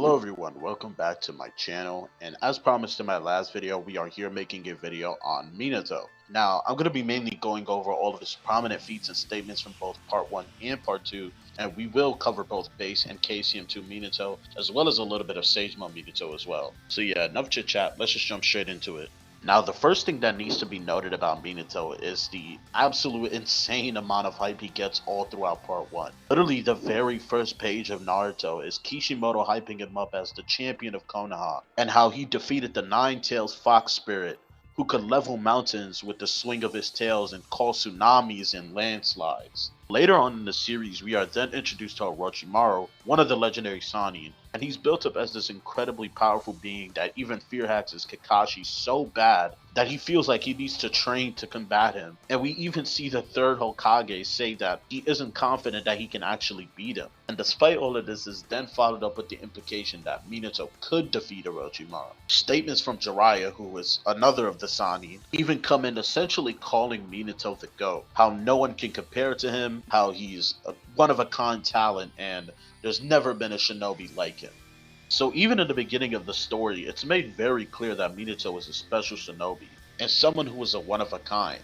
Hello everyone, welcome back to my channel, and as promised in my last video, we are here making a video on Minato. Now, I'm going to be mainly going over all of his prominent feats and statements from both part 1 and part 2, and we will cover both base and KCM2 Minato, as well as a little bit of Sage Mode Minato as well. So yeah, enough chit chat, let's just jump straight into it. Now, the first thing that needs to be noted about Minato is the absolute insane amount of hype he gets all throughout part 1. Literally, the very first page of Naruto is Kishimoto hyping him up as the champion of Konoha, and how he defeated the Nine-Tails Fox Spirit, who could level mountains with the swing of his tails and cause tsunamis and landslides. Later on in the series, we are then introduced to Orochimaru, one of the legendary Sannin, and he's built up as this incredibly powerful being that even fear hacks Kakashi so bad that he feels like he needs to train to combat him. And we even see the third Hokage say that he isn't confident that he can actually beat him. And despite all of this is then followed up with the implication that Minato could defeat Orochimaru. Statements from Jiraiya, who is another of the Sannin, even come in essentially calling Minato the GOAT, how no one can compare to him, how he's a one-of-a-kind talent, and there's never been a shinobi like him. So even in the beginning of the story, it's made very clear that Minato is a special shinobi, and someone who is a one-of-a-kind.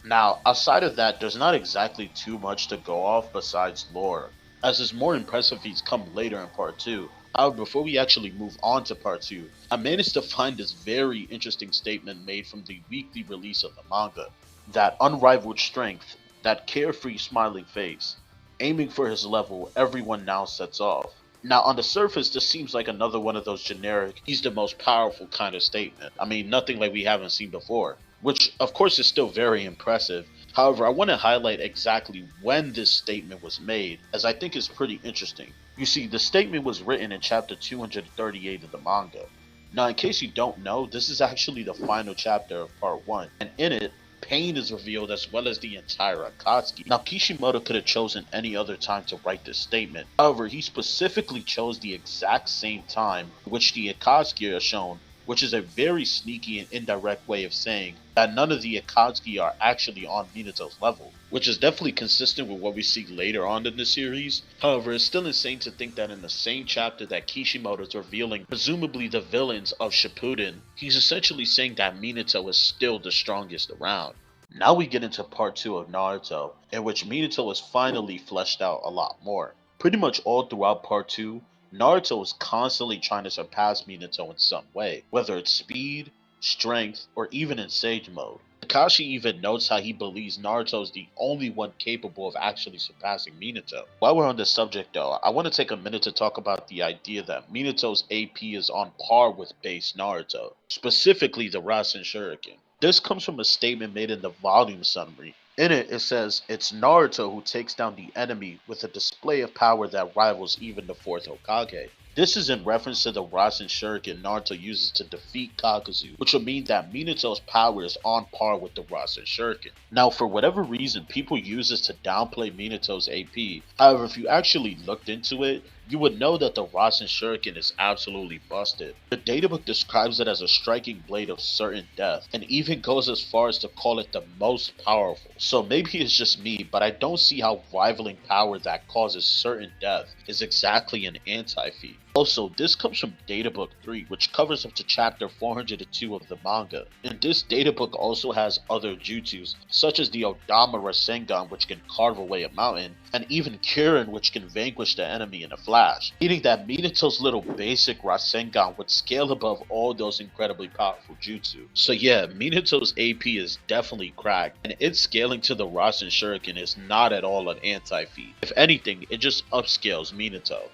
Now, outside of that, there's not exactly too much to go off besides lore, as his more impressive feats come later in part 2. However, before we actually move on to part 2, I managed to find this very interesting statement made from the weekly release of the manga. That unrivaled strength, that carefree smiling face, aiming for his level, everyone now sets off. Now, on the surface, this seems like another one of those generic, he's the most powerful kind of statement. I mean, nothing like we haven't seen before, which of course is still very impressive. However, I want to highlight exactly when this statement was made, as I think it's pretty interesting. You see, the statement was written in chapter 238 of the manga. Now, in case you don't know, this is actually the final chapter of part 1, and in it, pain is revealed as well as the entire Akatsuki. Now, Kishimoto could have chosen any other time to write this statement. However, he specifically chose the exact same time which the Akatsuki are shown, which is a very sneaky and indirect way of saying that none of the Akatsuki are actually on Minato's level, which is definitely consistent with what we see later on in the series. However, it's still insane to think that in the same chapter that Kishimoto is revealing presumably the villains of Shippuden, he's essentially saying that Minato is still the strongest around. Now we get into part 2 of Naruto, in which Minato is finally fleshed out a lot more. Pretty much all throughout part 2, Naruto is constantly trying to surpass Minato in some way, whether it's speed, strength, or even in Sage Mode. Kakashi even notes how he believes Naruto is the only one capable of actually surpassing Minato. While we're on this subject though, I want to take a minute to talk about the idea that Minato's AP is on par with base Naruto, specifically the Rasen Shuriken. This comes from a statement made in the volume summary. In it, it says, it's Naruto who takes down the enemy with a display of power that rivals even the 4th Hokage. This is in reference to the Rasen Shuriken Naruto uses to defeat Kakuzu, which would mean that Minato's power is on par with the Rasen Shuriken. Now, for whatever reason, people use this to downplay Minato's AP. However, if you actually looked into it, you would know that the Rasen Shuriken is absolutely busted. The databook describes it as a striking blade of certain death, and even goes as far as to call it the most powerful. So maybe it's just me, but I don't see how rivaling power that causes certain death is exactly an anti-feat. Also, this comes from Databook 3, which covers up to chapter 402 of the manga. And this databook also has other jutsus, such as the Odama Rasengan, which can carve away a mountain, and even Kirin, which can vanquish the enemy in a flash, meaning that Minato's little basic Rasengan would scale above all those incredibly powerful jutsu. So yeah, Minato's AP is definitely cracked, and its scaling to the Rasen Shuriken is not at all an anti-feat. If anything, it just upscales Minato.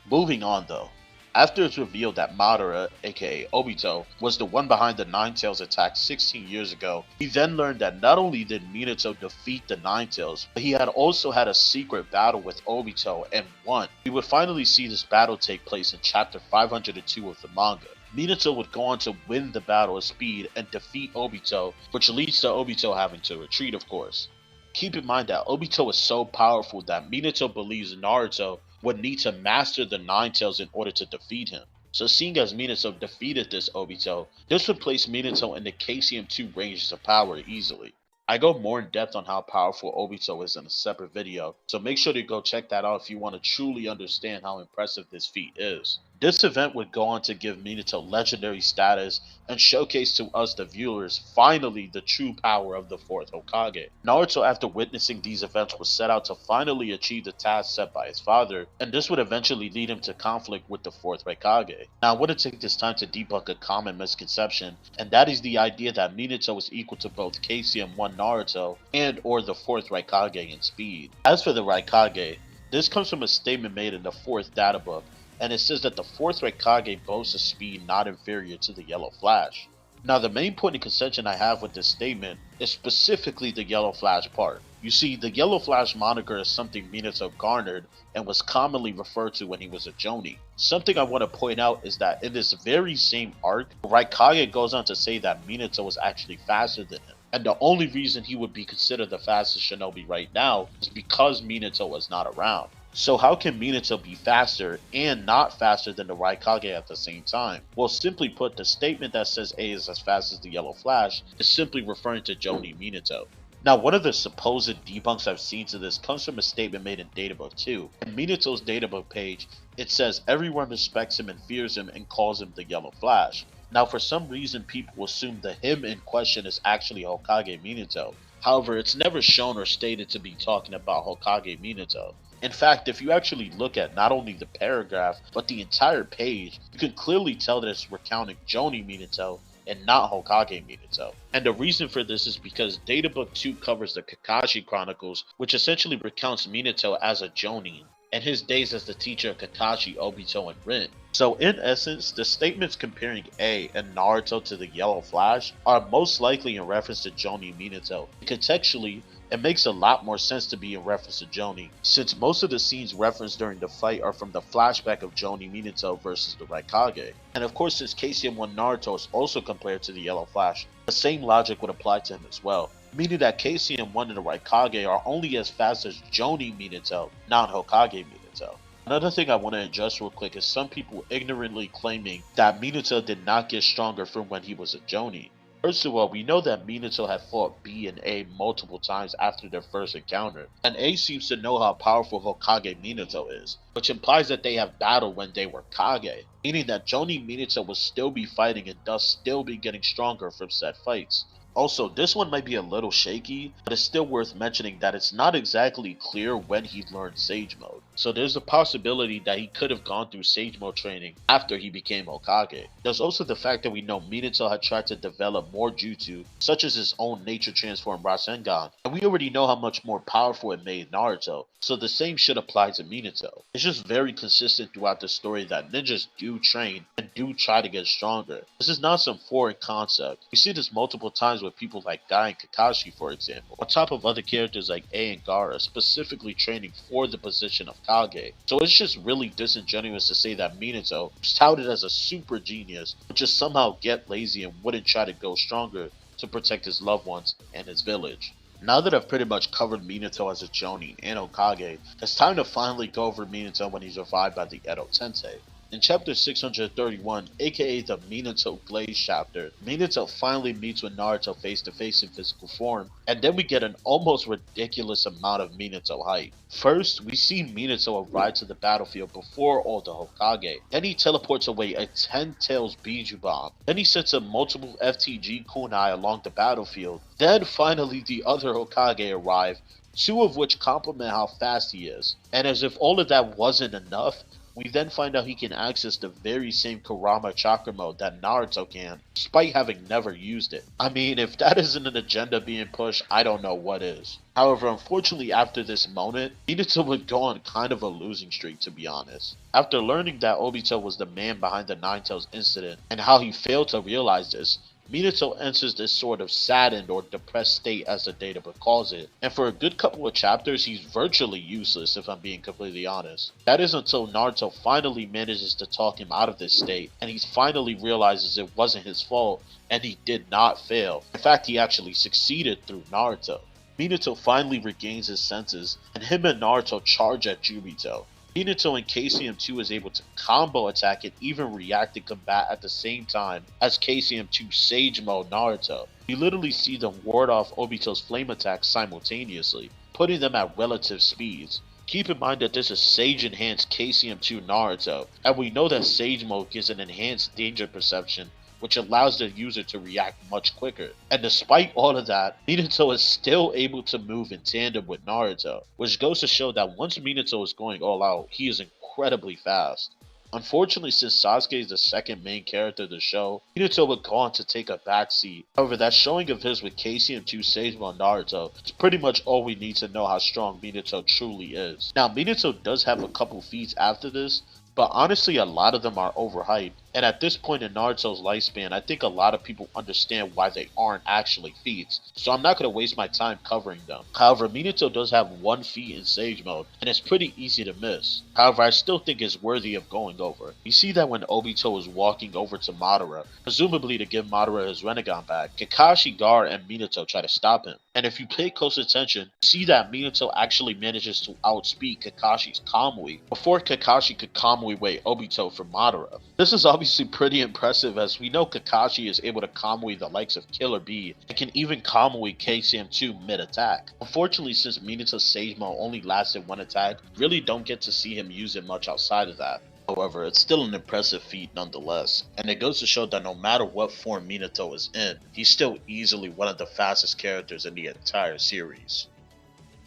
Moving on though. After it's revealed that Madara, aka Obito, was the one behind the Nine-Tails attack 16 years ago, we then learned that not only did Minato defeat the Nine-Tails, but he had also had a secret battle with Obito and won. We would finally see this battle take place in chapter 502 of the manga. Minato would go on to win the battle of speed and defeat Obito, which leads to Obito having to retreat, of course. Keep in mind that Obito is so powerful that Minato believes Naruto would need to master the Nine-Tails in order to defeat him. So seeing as Minato defeated this Obito, this would place Minato in the KCM2 ranges of power easily. I go more in depth on how powerful Obito is in a separate video, so make sure to go check that out if you want to truly understand how impressive this feat is. This event would go on to give Minato legendary status and showcase to us the viewers finally the true power of the 4th Hokage. Naruto, after witnessing these events, was set out to finally achieve the task set by his father, and this would eventually lead him to conflict with the 4th Hokage. Now I want to take this time to debunk a common misconception, and that is the idea that Minato is equal to both KCM1 Naruto and or the 4th Raikage in speed. As for the Raikage, this comes from a statement made in the 4th data book, and it says that the 4th Raikage boasts a speed not inferior to the Yellow Flash. Now the main point of contention I have with this statement is specifically the Yellow Flash part. You see, the Yellow Flash moniker is something Minato garnered and was commonly referred to when he was a Jonin. Something I want to point out is that in this very same arc, Raikage goes on to say that Minato was actually faster than him. And the only reason he would be considered the fastest shinobi right now is because Minato was not around. So how can Minato be faster and not faster than the Raikage at the same time? Well, simply put, the statement that says A is as fast as the Yellow Flash is simply referring to Jonin Minato. Now, one of the supposed debunks I've seen to this comes from a statement made in Databook 2. In Minato's Databook page, it says everyone respects him and fears him and calls him the Yellow Flash. Now, for some reason, people assume the him in question is actually Hokage Minato. However, it's never shown or stated to be talking about Hokage Minato. In fact, if you actually look at not only the paragraph, but the entire page, you can clearly tell that it's recounting Jonin Minato and not Hokage Minato. And the reason for this is because Databook 2 covers the Kakashi Chronicles, which essentially recounts Minato as a Jonin, and his days as the teacher of Kakashi, Obito, and Rin. So in essence, the statements comparing A and Naruto to the Yellow Flash are most likely in reference to Jonin Minato. Contextually, it makes a lot more sense to be in reference to Jonin, since most of the scenes referenced during the fight are from the flashback of Jonin Minato versus the Raikage. And of course, since KCM1 Naruto is also compared to the Yellow Flash, the same logic would apply to him as well, meaning that KCM1 and the Raikage are only as fast as Jonin Minato, not Hokage Minato. Another thing I want to address real quick is some people ignorantly claiming that Minato did not get stronger from when he was a Jonin. First of all, we know that Minato had fought B and A multiple times after their first encounter, and A seems to know how powerful Hokage Minato is, which implies that they have battled when they were Kage, meaning that Jonin Minato will still be fighting and thus still be getting stronger from said fights. Also, this one might be a little shaky, but it's still worth mentioning that it's not exactly clear when he learned Sage Mode. So there's a possibility that he could have gone through Sage Mode training after he became Hokage. There's also the fact that we know Minato had tried to develop more jutsu, such as his own nature transform Rasengan, and we already know how much more powerful it made Naruto, so the same should apply to Minato. It's just very consistent throughout the story that ninjas do train and do try to get stronger. This is not some foreign concept. We see this multiple times with people like Guy and Kakashi, for example, on top of other characters like A and Gaara specifically training for the position of Kage. So it's just really disingenuous to say that Minato, who's touted as a super genius, would just somehow get lazy and wouldn't try to go stronger to protect his loved ones and his village. Now that I've pretty much covered Minato as a Jonin and Hokage, it's time to finally go over Minato when he's revived by the Edo Tensei. In chapter 631, aka the Minato Glaze chapter, Minato finally meets with Naruto face to face in physical form, and then we get an almost ridiculous amount of Minato hype. First, we see Minato arrive to the battlefield before all the Hokage, then he teleports away a 10 Tails Biju Bomb, then he sets up multiple FTG Kunai along the battlefield, then finally the other Hokage arrive, two of which compliment how fast he is. And as if all of that wasn't enough, we then find out he can access the very same Kurama Chakra mode that Naruto can, despite having never used it. I mean, if that isn't an agenda being pushed, I don't know what is. However, unfortunately after this moment, Minato would go on kind of a losing streak, to be honest. After learning that Obito was the man behind the Nine Tails incident, and how he failed to realize this, Minato enters this sort of saddened or depressed state, as the databook calls it, and for a good couple of chapters he's virtually useless, if I'm being completely honest. That is until Naruto finally manages to talk him out of this state, and he finally realizes it wasn't his fault and he did not fail. In fact, he actually succeeded through Naruto. Minato finally regains his senses, and him and Naruto charge at Jubito. Minato in KCM2 is able to combo attack and even react and combat at the same time as KCM2 Sage Mode Naruto. You literally see them ward off Obito's flame attacks simultaneously, putting them at relative speeds. Keep in mind that this is Sage Enhanced KCM2 Naruto, and we know that Sage Mode gives an enhanced danger perception, which allows the user to react much quicker. And despite all of that, Minato is still able to move in tandem with Naruto, which goes to show that once Minato is going all out, he is incredibly fast. Unfortunately, since Sasuke is the second main character of the show, Minato would go on to take a backseat. However, that showing of his with KCM2 Seizumo Naruto is pretty much all we need to know how strong Minato truly is. Now, Minato does have a couple feats after this, but honestly a lot of them are overhyped. And at this point in Naruto's lifespan, I think a lot of people understand why they aren't actually feats, so I'm not going to waste my time covering them. However, Minato does have one feat in Sage Mode, and it's pretty easy to miss. However, I still think it's worthy of going over. You see that when Obito was walking over to Madara, presumably to give Madara his Rinnegan back, Kakashi, Gar, and Minato try to stop him. And if you pay close attention, you see that Minato actually manages to outspeed Kakashi's Kamui before Kakashi could Kamui weight Obito for Madara. This is obviously pretty impressive, as we know Kakashi is able to Kamui the likes of Killer Bee and can even Kamui KCM2 mid-attack. Unfortunately, since Minato's Sage Mode only lasted one attack, really don't get to see him use it much outside of that. However, it's still an impressive feat nonetheless, and it goes to show that no matter what form Minato is in, he's still easily one of the fastest characters in the entire series.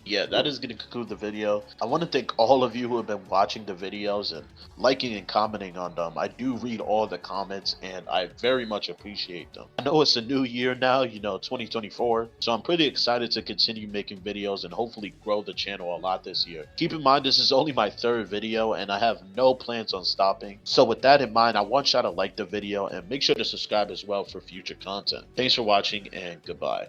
Yeah, that is going to conclude the video. I want to thank all of you who have been watching the videos and liking and commenting on them. I do read all the comments and I very much appreciate them. I know it's a new year now, 2024, so I'm pretty excited to continue making videos and hopefully grow the channel a lot this year. Keep in mind, this is only my third video and I have no plans on stopping. So with that in mind, I want y'all to like the video and make sure to subscribe as well for future content. Thanks for watching and goodbye.